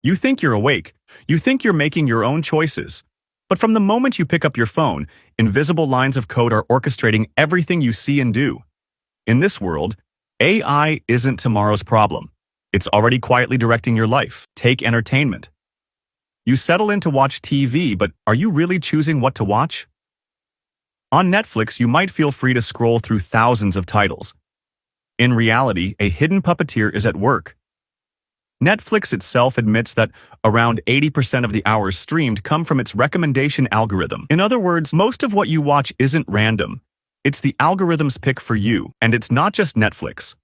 You think you're awake. You think you're making your own choices. But from the moment you pick up your phone, invisible lines of code are orchestrating everything you see and do. In this world, AI isn't tomorrow's problem. It's already quietly directing your life. Take entertainment. You settle in to watch TV, but are you really choosing what to watch? On Netflix, you might feel free to scroll through thousands of titles. In reality, a hidden puppeteer is at work. Netflix itself admits that around 80% of the hours streamed come from its recommendation algorithm. In other words, most of what you watch isn't random. It's the algorithm's pick for you, and it's not just Netflix.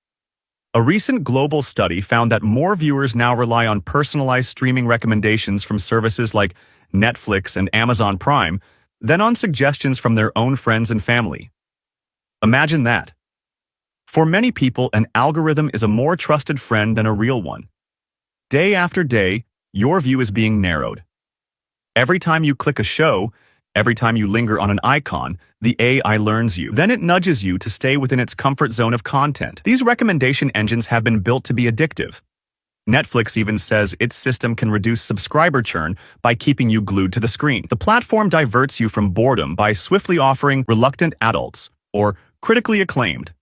A recent global study found that more viewers now rely on personalized streaming recommendations from services like Netflix and Amazon Prime than on suggestions from their own friends and family. Imagine that. For many people, an algorithm is a more trusted friend than a real one. Day after day, your view is being narrowed. Every time you click a show, every time you linger on an icon, the AI learns you. Then it nudges you to stay within its comfort zone of content. These recommendation engines have been built to be addictive. Netflix even says its system can reduce subscriber churn by keeping you glued to the screen. The platform diverts you from boredom by swiftly offering reluctant adults, or critically acclaimed,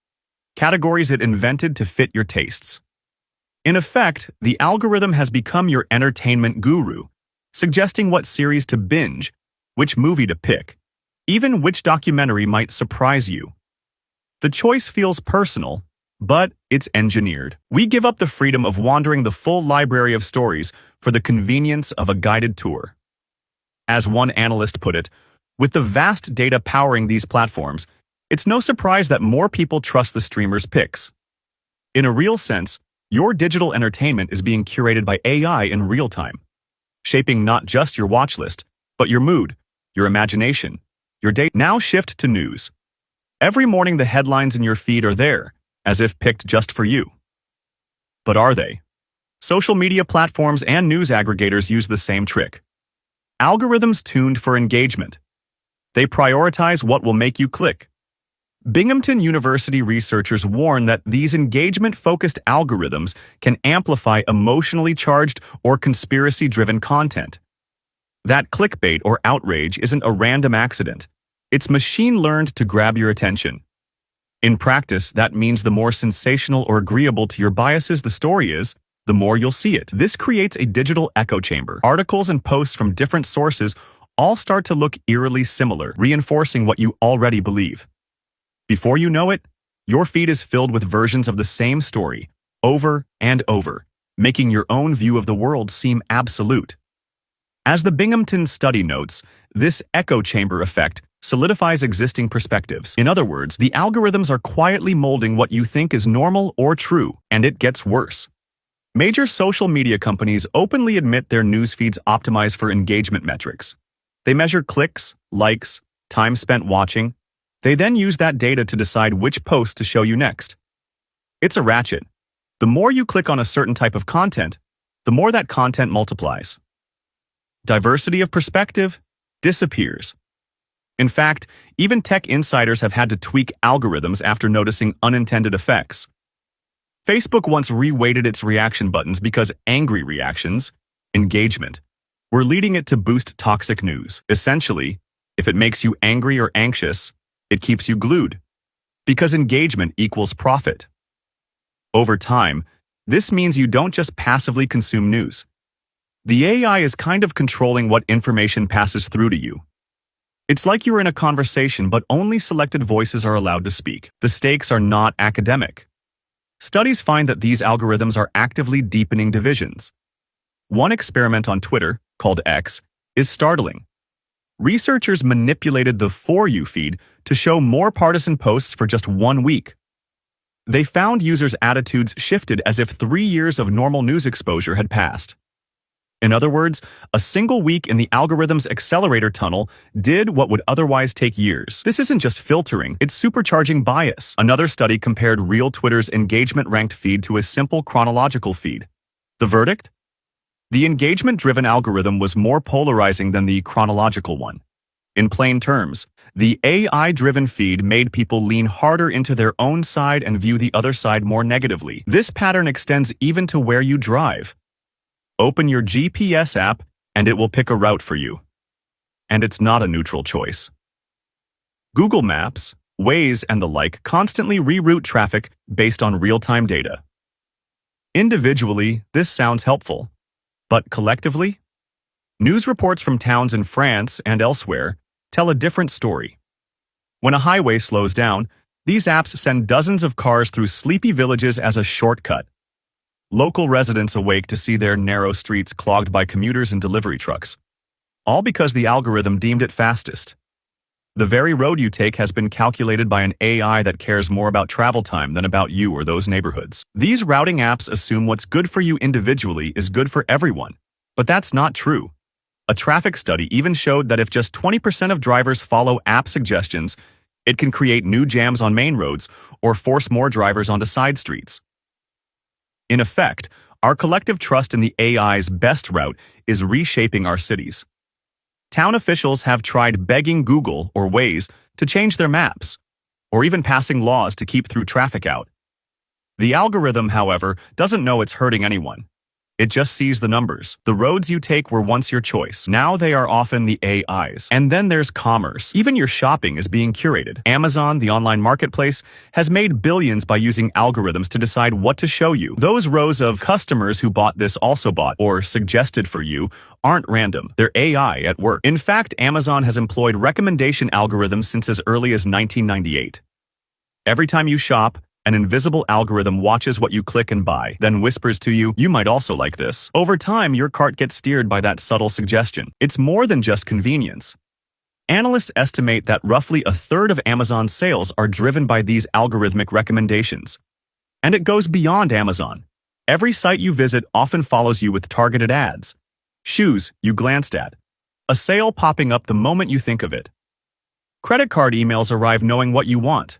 categories it invented to fit your tastes. In effect, the algorithm has become your entertainment guru, suggesting what series to binge, which movie to pick, even which documentary might surprise you. The choice feels personal, but it's engineered. We give up the freedom of wandering the full library of stories for the convenience of a guided tour. As one analyst put it, with the vast data powering these platforms, it's no surprise that more people trust the streamer's picks. In a real sense, your digital entertainment is being curated by AI in real time, shaping not just your watch list, but your mood, your imagination, your day. Now shift to news. Every morning the headlines in your feed are there, as if picked just for you. But are they? Social media platforms and news aggregators use the same trick. Algorithms tuned for engagement. They prioritize what will make you click. Binghamton University researchers warn that these engagement-focused algorithms can amplify emotionally charged or conspiracy-driven content. That clickbait or outrage isn't a random accident. It's machine-learned to grab your attention. In practice, that means the more sensational or agreeable to your biases the story is, the more you'll see it. This creates a digital echo chamber. Articles and posts from different sources all start to look eerily similar, reinforcing what you already believe. Before you know it, your feed is filled with versions of the same story, over and over, making your own view of the world seem absolute. As the Binghamton study notes, this echo chamber effect solidifies existing perspectives. In other words, the algorithms are quietly molding what you think is normal or true, and it gets worse. Major social media companies openly admit their news feeds optimize for engagement metrics. They measure clicks, likes, time spent watching. They then use that data to decide which post to show you next. It's a ratchet. The more you click on a certain type of content, the more that content multiplies. Diversity of perspective disappears. In fact, even tech insiders have had to tweak algorithms after noticing unintended effects. Facebook once reweighted its reaction buttons because angry reactions, engagement, were leading it to boost toxic news. Essentially, if it makes you angry or anxious, it keeps you glued, because engagement equals profit. Over time, this means you don't just passively consume news. The AI is kind of controlling what information passes through to you. It's like you're in a conversation, but only selected voices are allowed to speak. The stakes are not academic. Studies find that these algorithms are actively deepening divisions. One experiment on Twitter, called X, is startling. Researchers manipulated the For You feed to show more partisan posts for just 1 week. They found users' attitudes shifted as if 3 years of normal news exposure had passed. In other words, a single week in the algorithm's accelerator tunnel did what would otherwise take years. This isn't just filtering, it's supercharging bias. Another study compared real Twitter's engagement-ranked feed to a simple chronological feed. The verdict? The engagement-driven algorithm was more polarizing than the chronological one. In plain terms, the AI-driven feed made people lean harder into their own side and view the other side more negatively. This pattern extends even to where you drive. Open your GPS app and it will pick a route for you. And it's not a neutral choice. Google Maps, Waze, and the like constantly reroute traffic based on real-time data. Individually, this sounds helpful. But collectively? News reports from towns in France and elsewhere tell a different story. When a highway slows down, these apps send dozens of cars through sleepy villages as a shortcut. Local residents awake to see their narrow streets clogged by commuters and delivery trucks. All because the algorithm deemed it fastest. The very road you take has been calculated by an AI that cares more about travel time than about you or those neighborhoods. These routing apps assume what's good for you individually is good for everyone. But that's not true. A traffic study even showed that if just 20% of drivers follow app suggestions, it can create new jams on main roads or force more drivers onto side streets. In effect, our collective trust in the AI's best route is reshaping our cities. Town officials have tried begging Google or Waze to change their maps, or even passing laws to keep through traffic out. The algorithm, however, doesn't know it's hurting anyone. It just sees the numbers. The roads you take were once your choice. Now they are often the AI's. And then there's commerce. Even your shopping is being curated. Amazon, the online marketplace, has made billions by using algorithms to decide what to show you. Those rows of customers who bought this also bought or suggested for you aren't random. They're AI at work. In fact, Amazon has employed recommendation algorithms since as early as 1998. Every time you shop, an invisible algorithm watches what you click and buy, then whispers to you, "You might also like this." Over time, your cart gets steered by that subtle suggestion. It's more than just convenience. Analysts estimate that roughly a third of Amazon's sales are driven by these algorithmic recommendations. And it goes beyond Amazon. Every site you visit often follows you with targeted ads. Shoes you glanced at. A sale popping up the moment you think of it. Credit card emails arrive knowing what you want.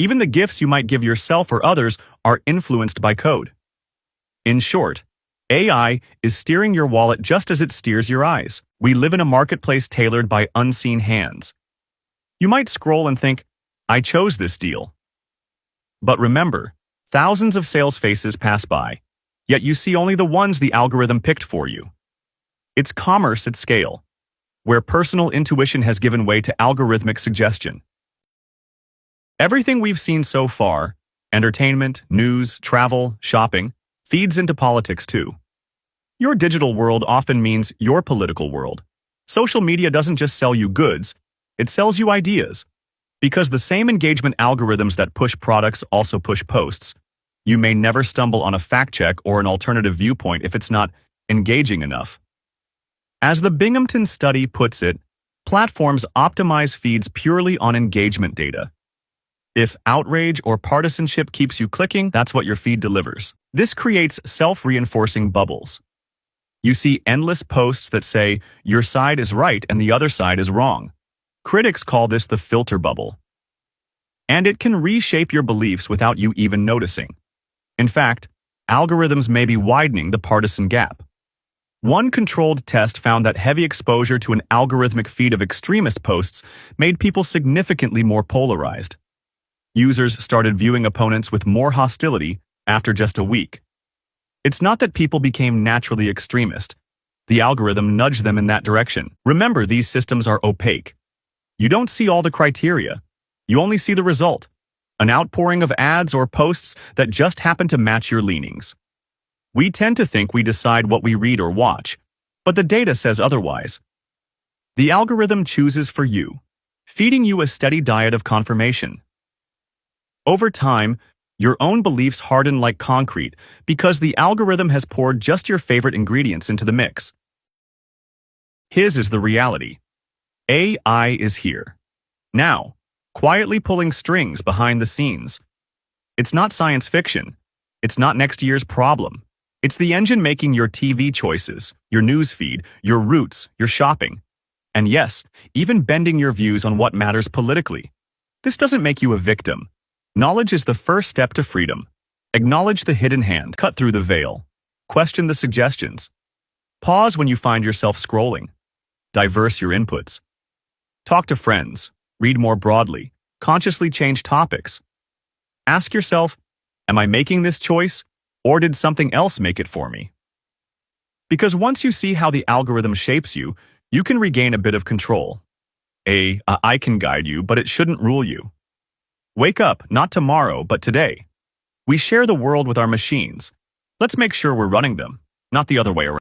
Even the gifts you might give yourself or others are influenced by code. In short, AI is steering your wallet just as it steers your eyes. We live in a marketplace tailored by unseen hands. You might scroll and think, "I chose this deal." But remember, thousands of sales faces pass by, yet you see only the ones the algorithm picked for you. It's commerce at scale, where personal intuition has given way to algorithmic suggestion. Everything we've seen so far, entertainment, news, travel, shopping, feeds into politics too. Your digital world often means your political world. Social media doesn't just sell you goods, it sells you ideas. Because the same engagement algorithms that push products also push posts, you may never stumble on a fact check or an alternative viewpoint if it's not engaging enough. As the Binghamton study puts it, platforms optimize feeds purely on engagement data. If outrage or partisanship keeps you clicking, that's what your feed delivers. This creates self-reinforcing bubbles. You see endless posts that say, your side is right and the other side is wrong. Critics call this the filter bubble. And it can reshape your beliefs without you even noticing. In fact, algorithms may be widening the partisan gap. One controlled test found that heavy exposure to an algorithmic feed of extremist posts made people significantly more polarized. Users started viewing opponents with more hostility after just a week. It's not that people became naturally extremist. The algorithm nudged them in that direction. Remember, these systems are opaque. You don't see all the criteria. You only see the result, an outpouring of ads or posts that just happen to match your leanings. We tend to think we decide what we read or watch, but the data says otherwise. The algorithm chooses for you, feeding you a steady diet of confirmation. Over time, your own beliefs harden like concrete because the algorithm has poured just your favorite ingredients into the mix. His is the reality. AI is here. Now, quietly pulling strings behind the scenes. It's not science fiction. It's not next year's problem. It's the engine making your TV choices, your news feed, your routes, your shopping. And yes, even bending your views on what matters politically. This doesn't make you a victim. Knowledge is the first step to freedom. Acknowledge the hidden hand, cut through the veil. Question the suggestions. Pause when you find yourself scrolling. Diverse your inputs. Talk to friends. Read more broadly. Consciously change topics. Ask yourself, am I making this choice, or did something else make it for me? Because once you see how the algorithm shapes you, you can regain a bit of control. I can guide you, but it shouldn't rule you. Wake up, not tomorrow, but today. We share the world with our machines. Let's make sure we're running them, not the other way around.